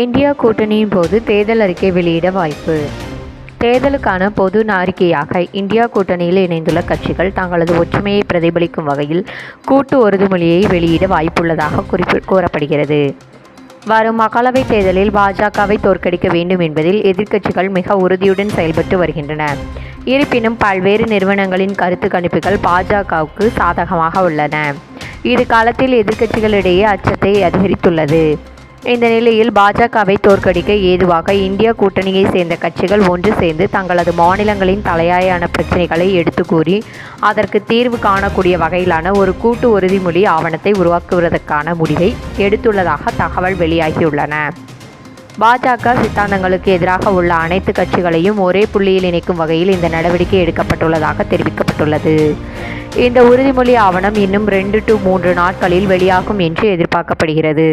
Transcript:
India கூட்டணியின் போது தேர்தல் அறிக்கை வெளியிட வாய்ப்பு. தேர்தலுக்கான பொது அறிக்கையாக இந்தியா கூட்டணியில் இணைந்துள்ள கட்சிகள் தங்களது ஒற்றுமையை பிரதிபலிக்கும் வகையில் கூட்டு உறுதிமொழியை வெளியிட வாய்ப்புள்ளதாக கூறப்படுகிறது. வரும் மக்களவைத் தேர்தலில் பாஜகவை தோற்கடிக்க வேண்டும் என்பதில் எதிர்க்கட்சிகள் மிக உறுதியுடன் செயல்பட்டு வருகின்றன. இருப்பினும் பல்வேறு நிறுவனங்களின் கருத்து கணிப்புகள் பாஜகவுக்கு சாதகமாக உள்ளன. இது காலத்தில் எதிர்க்கட்சிகளிடையே அச்சத்தை அதிகரித்துள்ளது. இந்த நிலையில் பாஜகவை தோற்கடிக்க ஏதுவாக இந்தியா கூட்டணியை சேர்ந்த கட்சிகள் ஒன்று சேர்ந்து தங்களது மாநிலங்களின் தலையாயான பிரச்சினைகளை எடுத்து கூறி அதற்கு தீர்வு காணக்கூடிய வகையிலான ஒரு கூட்டு உறுதிமொழி ஆவணத்தை உருவாக்குவதற்கான முடிவை எடுத்துள்ளதாக தகவல் வெளியாகியுள்ளன. பாஜக சித்தாந்தங்களுக்கு எதிராக உள்ள அனைத்து கட்சிகளையும் ஒரே புள்ளியில் இணைக்கும் வகையில் இந்த நடவடிக்கை எடுக்கப்பட்டுள்ளதாக தெரிவிக்கப்பட்டுள்ளது. இந்த உறுதிமொழி ஆவணம் இன்னும் 2 to 3 நாட்களில் வெளியாகும் என்று எதிர்பார்க்கப்படுகிறது.